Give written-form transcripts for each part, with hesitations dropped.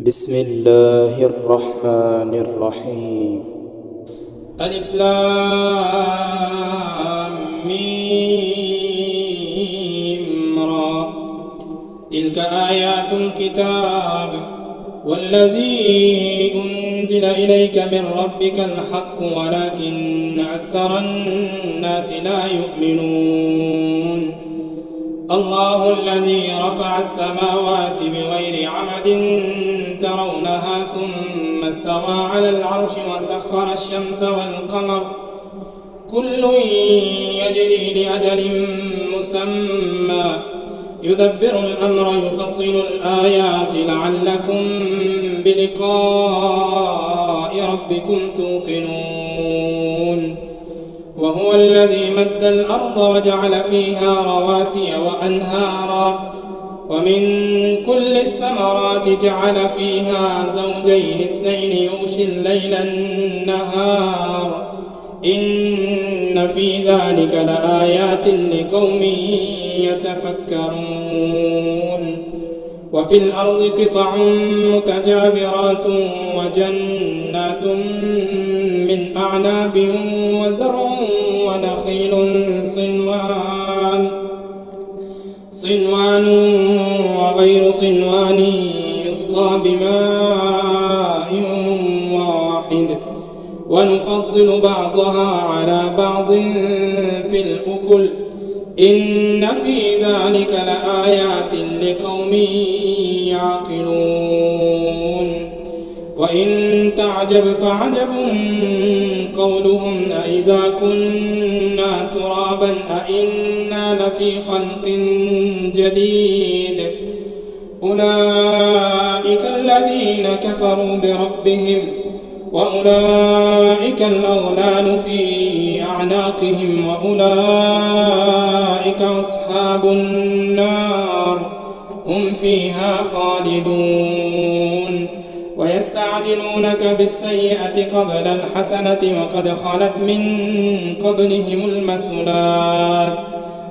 بسم الله الرحمن الرحيم. ألف لام ميم را. تلك آيات الكتاب والذي أنزل إليك من ربك الحق ولكن أكثر الناس لا يؤمنون. الله الذي رفع السماوات بغير عمد ترونها ثم استوى على العرش وسخر الشمس والقمر كل يجري لأجل مسمى يدبر الأمر يفصل الآيات لعلكم بلقاء ربكم توقنون. وهو الذي مد الأرض وجعل فيها رواسي وأنهارا ومن كل الثمرات جعل فيها زوجين اثنين يغشي الليل النهار إن في ذلك لآيات لقوم يتفكرون. وفي الأرض قطع متجاورات وجنات من أعناب وزرع ونخيل صنوان وغير صنوان يسقى بماء واحد ونفضل بعضها على بعض في الأكل إن في ذلك لآيات لقوم يعقلون. وإن تعجب فعجب قولهم أإذا كنا ترابا أإنا لفي خلق جديد أولئك الذين كفروا بربهم وأولئك الأغلال في أعناقهم وأولئك أصحاب النار هم فيها خالدون. ويستعجلونك بالسيئة قبل الحسنة وقد خلت من قبلهم المثلات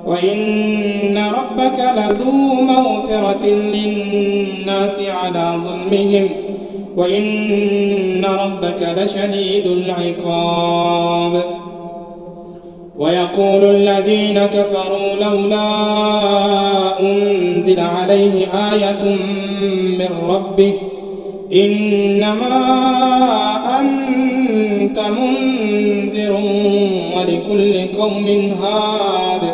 وإن ربك لذو مغفرة للناس على ظلمهم وإن ربك لشديد العقاب. ويقول الذين كفروا لولا أنزل عليه آية من ربه إنما أنت منذر ولكل قوم هاد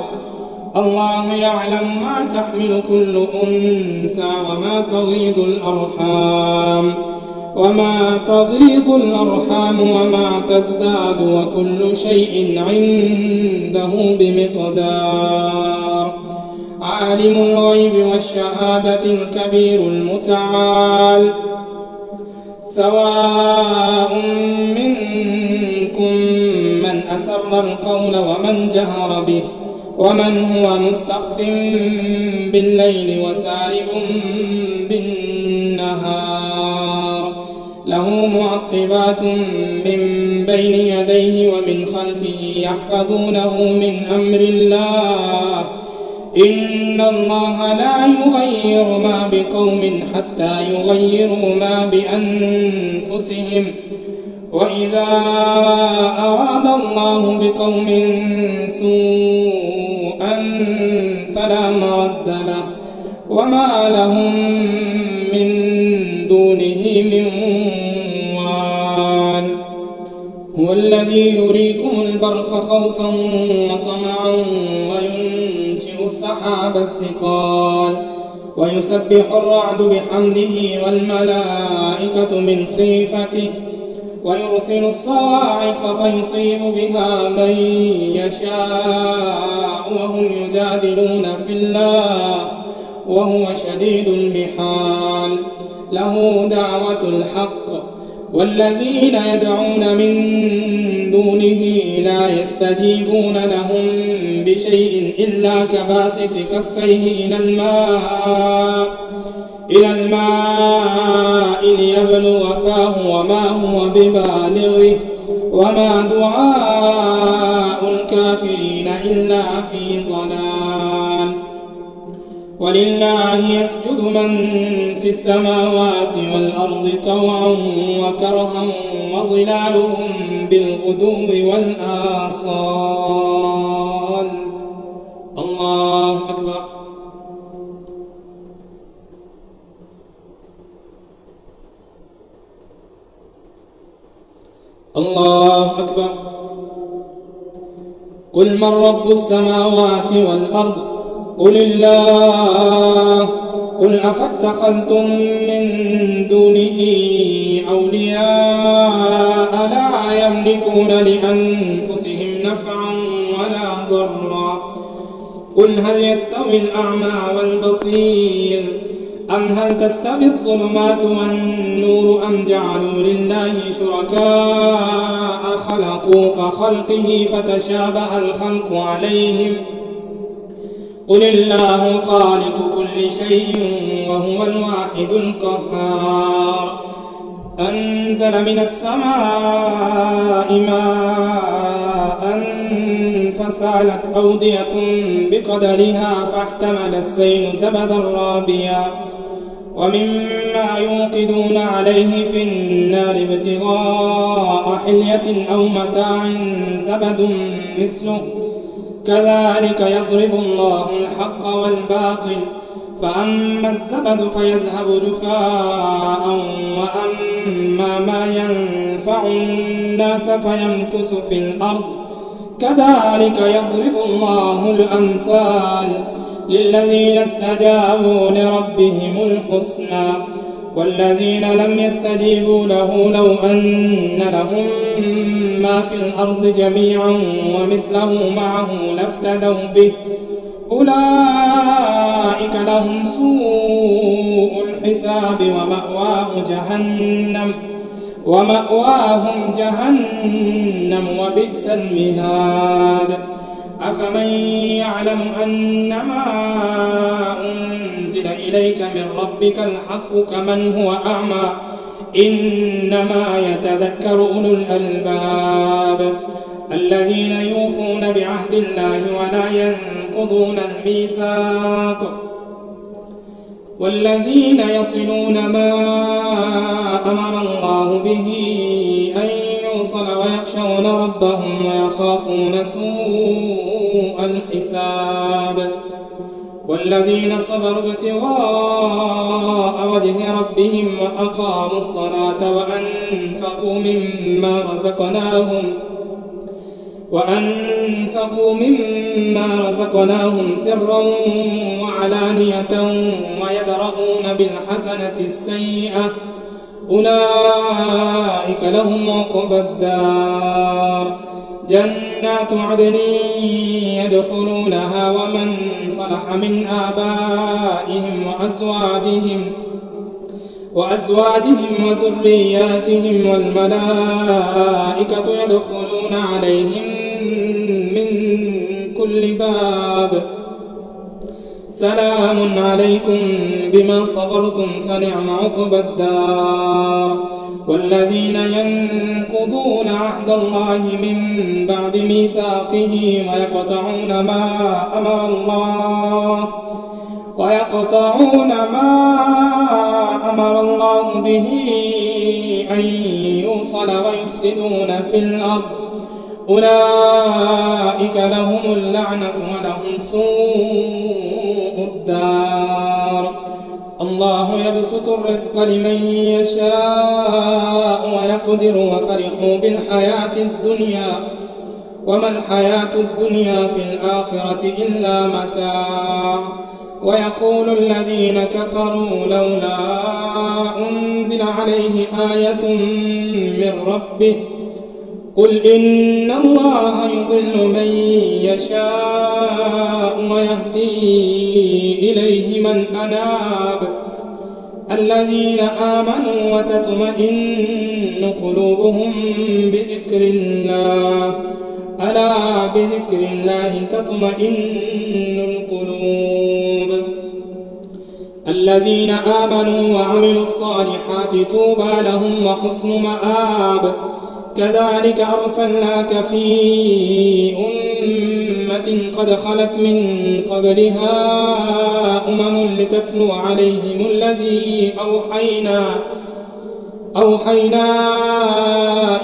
الله يعلم ما تحمل كل أنثى وما تغيض الأرحام وما تزداد وكل شيء عنده بمقدار. عالم الغيب والشهادة الكبير المتعال سواء منكم من أسر القول ومن جهر به ومن هو مستخف بالليل وسارب بالنهار له معقبات من بين يديه ومن خلفه يحفظونه من أمر الله إن الله لا يغير ما بقوم حتى يغيروا ما بأنفسهم وإذا أراد الله بقوم سوءا فلا مرد له وما لهم من دونه من وال. هو الذي يريكم البرق خوفا وطمعا وينشئ السحاب الثقال ويسبح الرعد بحمده والملائكة من خيفته ويرسل الصواعق فيصيب بها من يشاء وهم يجادلون في الله وهو شديد المحال. له دعوة الحق والذين يدعون من دونه لا يستجيبون لهم بشيء إلا كباسط كفيه إلى الماء ليبلغ فاه وما هو ببالغه وما دعاء الكافرين إلا في ضلال. ولله يسجد من في السماوات والأرض طوعا وكرها وظلالهم بالغدو والآصال. الله أكبر. الله أكبر. قل من رب السماوات والأرض قل الله. قل أفاتخذتم من دونه أولياء لا يملكون لأنفسهم نفعا ولا ضرا. قل هل يستوي الأعمى والبصير أم هل تستوي الظلمات والنور أم جعلوا لله شركاء خلقوا كخلقه فتشابه الخلق عليهم. قل الله خالق كل شيء وهو الواحد القهار. أنزل من السماء ماء فسالت أودية بقدرها فاحتمل السيل زبدا رابيا ومما يوقدون عليه في النار ابتغاء حلية أو متاع زبد مثله كذلك يضرب الله الحق والباطل فأما الزبد فيذهب جفاء وأما ما ينفع الناس فيمكث في الأرض كذلك يضرب الله الأمثال للذين استجابوا لربهم الحسنى والذين لم يستجيبوا له لو أن لهم ما في الأرض جميعا ومثله معه لافتدوا به أولئك لهم سوء الحساب ومأواهم جهنم وبئس المهاد. أفمن يعلم أنما أنزل إليك من ربك الحق كمن هو أعمى إنما يتذكر أولو الألباب الذين يوفون بعهد الله ولا ينقضون الميثاق والذين يصلون ما أمر الله به أن يوصل ويخشون ربهم ويخافون سوء الحساب والذين صبروا ابتغاء وجه ربهم وأقاموا الصلاة وأنفقوا مما رزقناهم سرا وعلانية ويدرؤون بالحسنة السيئة أولئك لهم عقبى الدار جنات عدن يدخلونها ومن صلح من آبائهم وأزواجهم وذرياتهم والملائكة يدخلون عليهم من كل باب سلام عليكم بما صبرتم فنعم عقبى الدار. والذين ينقضون عهد الله من بعد ميثاقه ويقطعون ما أمر الله به أن يوصل ويفسدون في الأرض أولئك لهم اللعنة ولهم سوء الدار. الله يبسط الرزق لمن يشاء ويقدر وفرحوا بالحياة الدنيا وما الحياة الدنيا في الآخرة إلا متاع. ويقول الذين كفروا لولا أنزل عليه آية من ربه قل إن الله يضل من يشاء ويهدي إليه من أناب الذين آمنوا وتطمئن قلوبهم بذكر الله ألا بذكر الله تطمئن القلوب. الذين آمنوا وعملوا الصالحات طوبى لهم وحسن مآب كذلك أرسلناك في أمة أمة قد خلت من قبلها لتتلو عليهم الذي أوحينا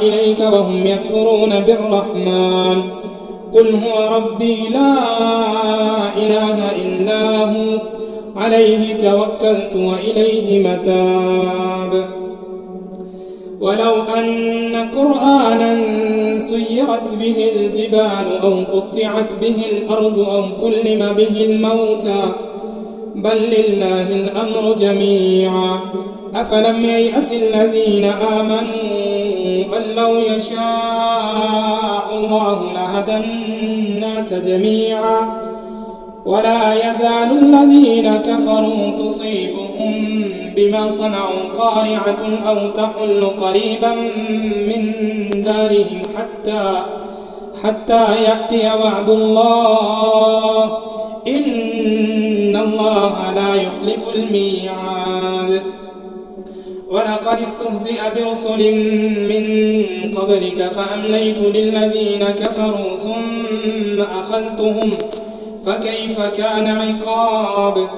إليك وهم يكفرون بالرحمن قل هو ربي لا إله إلا هو عليه توكلت وإليه متاب. ولو أن قرآنا سيرت به الجبال أو قطعت به الأرض أو كلم به الموتى بل لله الأمر جميعا أفلم ييأس الذين آمنوا أن لو يشاء الله لهدى الناس جميعا ولا يزال الذين كفروا تصيبهم بما صنعوا قارعة أو تحل قريبا من دارهم حتى يأتي وعد الله إن الله لا يخلف الميعاد. ولقد استهزئ برسل من قبلك فأمليت للذين كفروا ثم أخذتهم فكيف كان عقاب.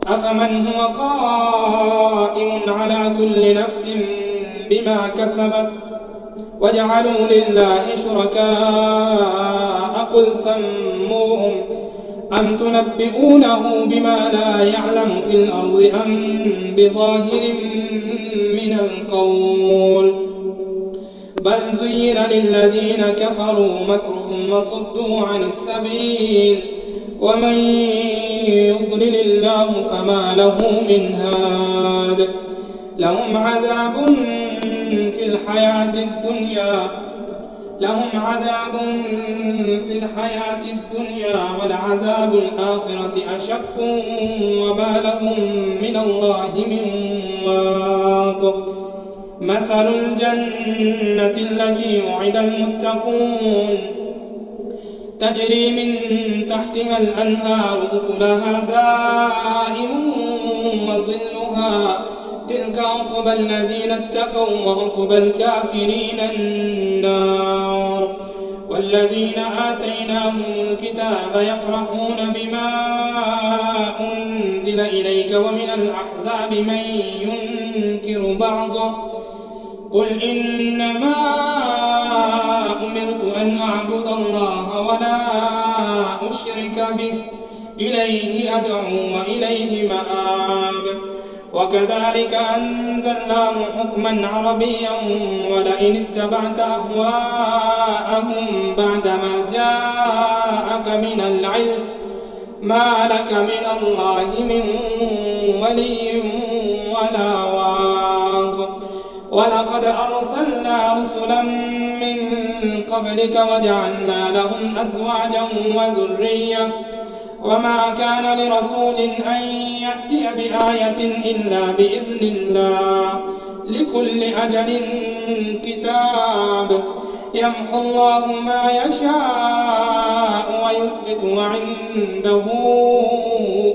أفمن هو قائم على كل نفس بما كسبت وجعلوا لله شركاء قل سموهم أم تنبئونه بما لا يعلم في الأرض أم بظاهر من القول بل زين للذين كفروا مكرهم وصدوا عن السبيل ومن يضلل الله فما له من هاد. لهم عذاب في الحياة الدنيا ولعذاب الآخرة أشق وما لهم من الله من واق. مثل الجنة التي وعد المتقون تجري من تحتها الأنهار أكلها دائم وظلها تلك عقبى الذين اتقوا وعقبى الكافرين النار. والذين آتيناهم الكتاب يفرحون بما أنزل إليك ومن الأحزاب من ينكر بعضه قل إنما أمرت أن أعبد الله ولا أشرك به إليه أدعو وإليه مآب. وكذلك أنزلناه حكما عربيا ولئن اتبعت أهواءهم بعدما جاءك من العلم ما لك من الله من ولي ولا واق. ولقد أرسلنا رسلا من قبلك وجعلنا لهم أزواجا وذرية وما كان لرسول أن يأتي بآية إلا بإذن الله لكل أجل كتاب يمحو الله ما يشاء ويثبت وعنده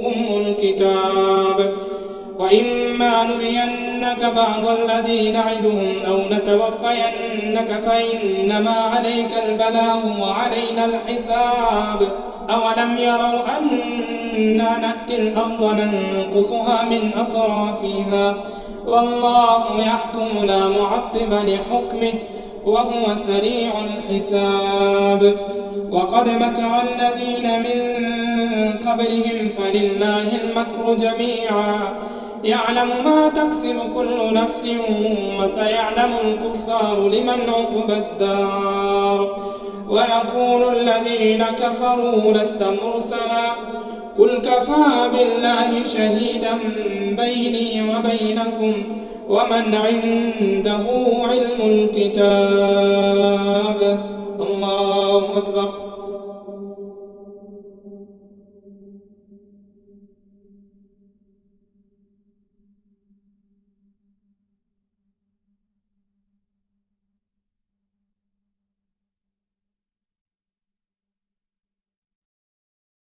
أم الكتاب. وإما نرينك بعض الذي نعدهم أو نتوفينك فإنما عليك البلاغ وعلينا الحساب. أولم يروا أنا نأتي الأرض ننقصها من أطرافها والله يحكم لا معقب لحكمه وهو سريع الحساب. وقد مكر الذين من قبلهم فلله المكر جميعا يعلم ما تكسب كل نفس وسيعلم الكفار لمن عقبى الدار. ويقول الذين كفروا لست مرسلا قل كفى بالله شهيدا بيني وبينكم ومن عنده علم الكتاب.